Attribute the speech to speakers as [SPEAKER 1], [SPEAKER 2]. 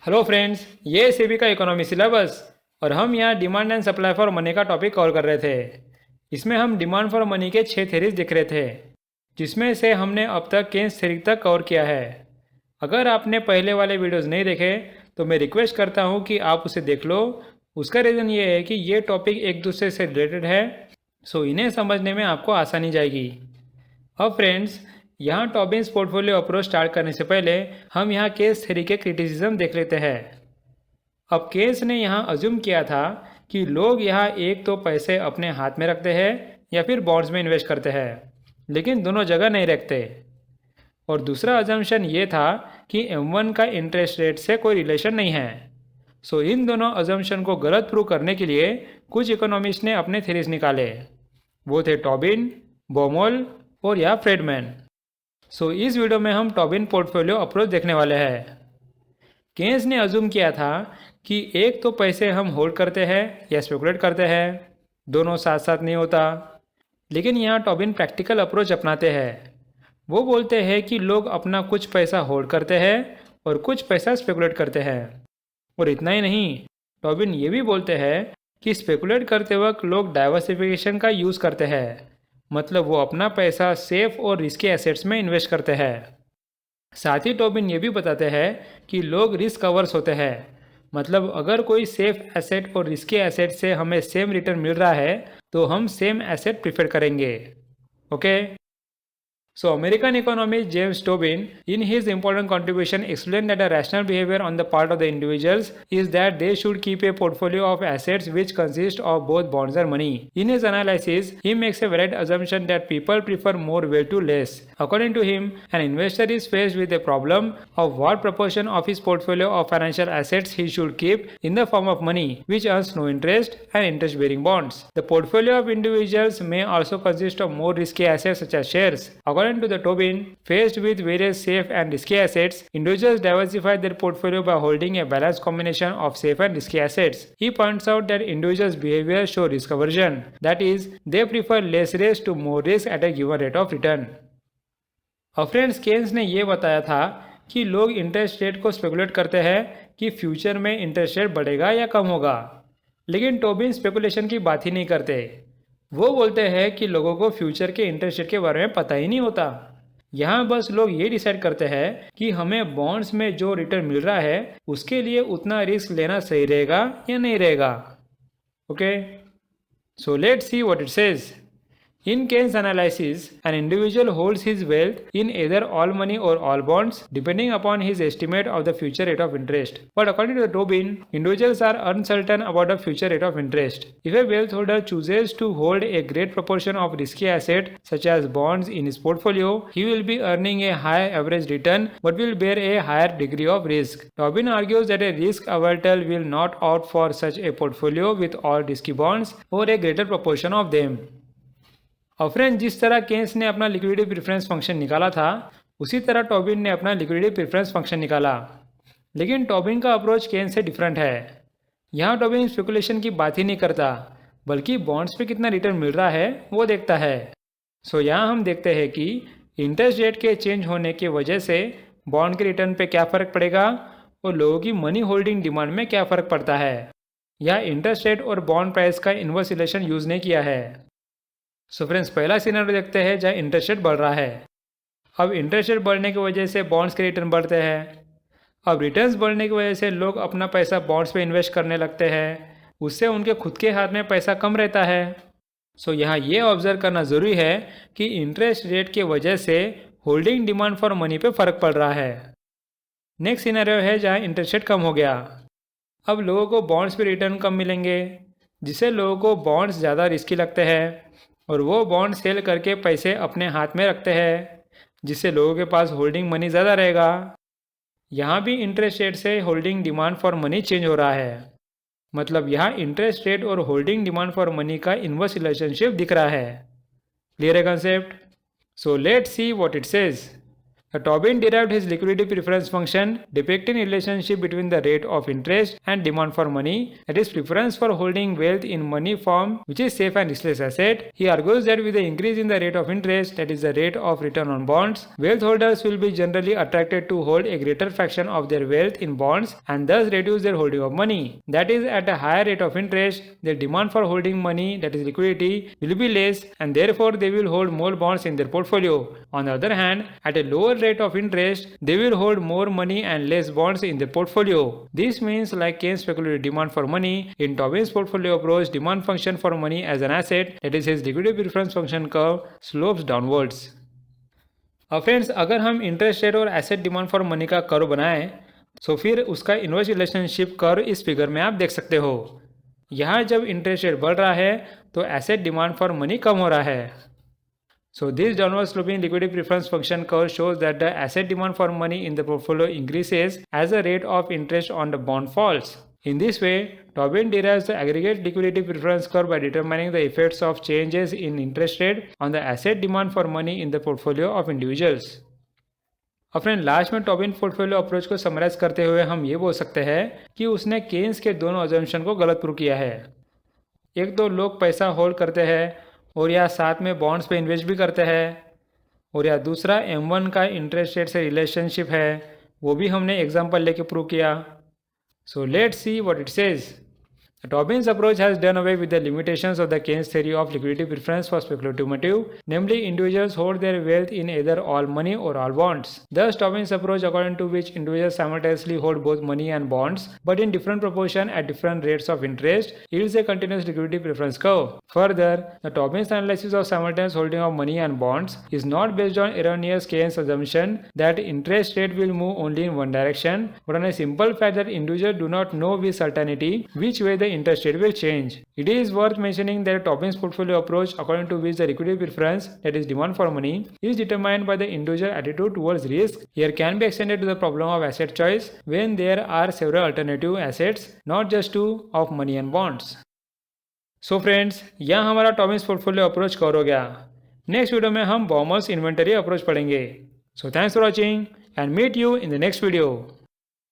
[SPEAKER 1] Hello friends, ये सेबी का economy syllabus और हम यहाँ demand and supply for money का टॉपिक कवर कर रहे थे। इसमें हम डिमांड फॉर मनी के 6 थेरीज दिख रहे थे, जिसमें से हमने अब तक केन्स थेरी तक कवर किया है। अगर आपने पहले वाले वीडियोस नहीं देखे तो मैं रिक्वेस्ट करता हूँ कि आप उसे देख लो। उसका रीज़न ये है कि ये टॉपिक एक दूसरे से रिलेटेड है, सो इन्हें समझने में आपको आसानी जाएगी। अब फ्रेंड्स, यहाँ टॉबिन्स पोर्टफोलियो अप्रोच स्टार्ट करने से पहले हम यहाँ केस थ्योरी के क्रिटिसिज्म देख लेते हैं। अब केस ने यहाँ अज्यूम किया था कि लोग यहाँ एक तो पैसे अपने हाथ में रखते हैं या फिर बॉन्ड्स में इन्वेस्ट करते हैं, लेकिन दोनों जगह नहीं रखते। और दूसरा अजम्पशन ये था कि M1 का इंटरेस्ट रेट से कोई रिलेशन नहीं है। सो इन दोनों अजम्पशन को गलत प्रूव करने के लिए कुछ इकोनॉमिस्ट ने अपने थेरीज निकाले। वो थे टॉबिन, बोमोल और या फ्रेडमैन। सो इस वीडियो में हम टॉबिन पोर्टफोलियो अप्रोच देखने वाले हैं। केन्स ने अज्यूम किया था कि एक तो पैसे हम होल्ड करते हैं या स्पेकुलेट करते हैं, दोनों साथ साथ नहीं होता। लेकिन यहाँ टॉबिन प्रैक्टिकल अप्रोच अपनाते हैं। वो बोलते हैं कि लोग अपना कुछ पैसा होल्ड करते हैं और कुछ पैसा स्पेकुलेट करते हैं। और इतना ही नहीं, टॉबिन ये भी बोलते हैं कि स्पेकुलेट करते वक्त लोग डाइवर्सिफिकेशन का यूज़ करते हैं, मतलब वो अपना पैसा सेफ और रिस्की एसेट्स में इन्वेस्ट करते हैं। साथ ही टॉबिन ये भी बताते हैं कि लोग रिस्क अवर्स होते हैं, मतलब अगर कोई सेफ एसेट और रिस्की एसेट से हमें सेम रिटर्न मिल रहा है तो हम सेम एसेट प्रीफर करेंगे। Okay. So, American economist James Tobin, in his important contribution, explained that a rational behavior on the part of the individuals is that they should keep a portfolio of assets which consist of both bonds and money. In his analysis, he makes a valid assumption that people prefer more wealth to less. According to him, an investor is faced with a problem of what proportion of his portfolio of financial assets he should keep in the form of money, which earns no interest, and interest-bearing bonds. The portfolio of individuals may also consist of more risky assets such as shares. According to the Tobin, faced with various safe and risky assets, individuals diversify their portfolio by holding a balanced combination of safe and risky assets. He points out that individuals' behavior show risk aversion, that is, they prefer less risk to more risk at a given rate of return. और friends, Keynes ने ये बताया था कि लोग interest rate को speculate करते हैं कि फ्यूचर में इंटरेस्ट रेट बढ़ेगा या कम होगा, लेकिन टोबिन स्पेकुलेशन की बात ही नहीं करते। वो बोलते हैं कि लोगों को फ्यूचर के इंटरेस्ट रेट के बारे में पता ही नहीं होता। यहाँ बस लोग ये डिसाइड करते हैं कि हमें बॉन्ड्स में जो रिटर्न मिल रहा है उसके लिए उतना रिस्क लेना सही रहेगा या नहीं रहेगा। Okay, so let's see what it says. In Keynes' analysis, an individual holds his wealth in either all money or all bonds, depending upon his estimate of the future rate of interest. But according to Tobin, individuals are uncertain about the future rate of interest. If a wealth holder chooses to hold a great proportion of risky assets, such as bonds, in his portfolio, he will be earning a high average return but will bear a higher degree of risk. Tobin argues that a risk averter will not opt for such a portfolio with all risky bonds or a greater proportion of them. और friend, जिस तरह Keynes ने अपना liquidity preference function निकाला था, उसी तरह Tobin ने अपना लिक्विडिटी प्रेफरेंस फंक्शन निकाला। लेकिन टॉबिन का अप्रोच केन्स से डिफरेंट है। यहाँ टॉबिन स्पेकुलेशन की बात ही नहीं करता, बल्कि बॉन्ड्स पे कितना रिटर्न मिल रहा है वो देखता है। सो यहाँ हम देखते हैं कि इंटरेस्ट रेट के चेंज होने की वजह से बॉन्ड के रिटर्न पे क्या फ़र्क पड़ेगा और लोगों की मनी होल्डिंग डिमांड में क्या फ़र्क पड़ता है। यहाँ इंटरेस्ट रेट और बॉन्ड प्राइस का इन्वर्स रिलेशन यूज़ नहीं किया है। सो फ्रेंड्स, पहला सिनेरियो देखते हैं जहाँ इंटरेस्ट रेट बढ़ रहा है। अब इंटरेस्ट रेट बढ़ने की वजह से बॉन्ड्स के रिटर्न बढ़ते हैं। अब रिटर्न्स बढ़ने की वजह से लोग अपना पैसा बॉन्ड्स पे इन्वेस्ट करने लगते हैं, उससे उनके खुद के हाथ में पैसा कम रहता है। सो यहाँ ये ऑब्जर्व करना ज़रूरी है कि इंटरेस्ट रेट की वजह से होल्डिंग डिमांड फॉर मनी पे फ़र्क पड़ रहा है। नेक्स्ट सिनेरियो है जहाँ इंटरेस्ट रेट कम हो गया। अब लोगों को बॉन्ड्स पे रिटर्न कम मिलेंगे, जिससे लोगों को बॉन्ड्स ज़्यादा रिस्की लगते हैं और वो बॉन्ड सेल करके पैसे अपने हाथ में रखते हैं, जिससे लोगों के पास होल्डिंग मनी ज़्यादा रहेगा। यहाँ भी इंटरेस्ट रेट से holding demand for money change हो रहा है, मतलब यहाँ इंटरेस्ट रेट और होल्डिंग डिमांड फॉर मनी का इन्वर्स रिलेशनशिप दिख रहा है। क्लियर है concept? So let's see what it says. Tobin derived his liquidity preference function depicting relationship between the rate of interest and demand for money, that is preference for holding wealth in money form which is safe and riskless asset. He argues that with the increase in the rate of interest, that is the rate of return on bonds, wealth holders will be generally attracted to hold a greater fraction of their wealth in bonds and thus reduce their holding of money. That is, at a higher rate of interest, their demand for holding money, that is liquidity, will be less and therefore they will hold more bonds in their portfolio. On the other hand, at a lower rate of interest, they will hold more money and less bonds in their portfolio. This means, like Keynes' speculative demand for money, in Tobin's portfolio approach, demand function for money as an asset, that is his liquidity preference function curve, slopes downwards. अब friends, अगर हम interest rate और asset demand for money का curve बनाएं तो फिर उसका inverse relationship curve इस फिगर में आप देख सकते हो। यहाँ जब इंटरेस्ट रेट बढ़ रहा है तो एसेट डिमांड फॉर मनी कम हो रहा है। So this downward sloping liquidity preference function curve shows that the asset demand for money in the portfolio increases as the rate of interest on the bond falls. In this way, Tobin derives the aggregate liquidity preference curve by determining the effects of changes in interest rate on the asset demand for money in the portfolio of individuals. अब friend, last में Tobin portfolio approach को summarise करते हुए हम ये बोल सकते हैं कि उसने केन्स के दोनों अजम्पशन को गलत प्रूव किया है। एक तो लोग पैसा होल्ड करते हैं और या साथ में बॉन्ड्स पे इन्वेस्ट भी करते हैं, और या दूसरा M1 का इंटरेस्ट रेट से रिलेशनशिप है, वो भी हमने एग्जांपल लेके प्रूव किया। So let's see what it says. Tobin's approach has done away with the limitations of the Keynes theory of liquidity preference for speculative motive, namely individuals hold their wealth in either all money or all bonds. Thus, Tobin's approach, according to which individuals simultaneously hold both money and bonds, but in different proportion at different rates of interest, yields a continuous liquidity preference curve. Further, the Tobin's analysis of simultaneous holding of money and bonds is not based on erroneous Keynes assumption that interest rate will move only in one direction, but on a simple fact that individuals do not know with certainty which way the interest rate will change. It is worth mentioning that Tobin's portfolio approach, according to which the liquidity preference, that is demand for money, is determined by the individual attitude towards risk, here can be extended to the problem of asset choice when there are several alternative assets, not just two of money and bonds. So friends, यहाँ हमारा टॉबिन्स portfolio approach cover हो गया। Next video में हम बॉमर्स inventory approach पढ़ेंगे। So thanks for watching and meet you in the next video.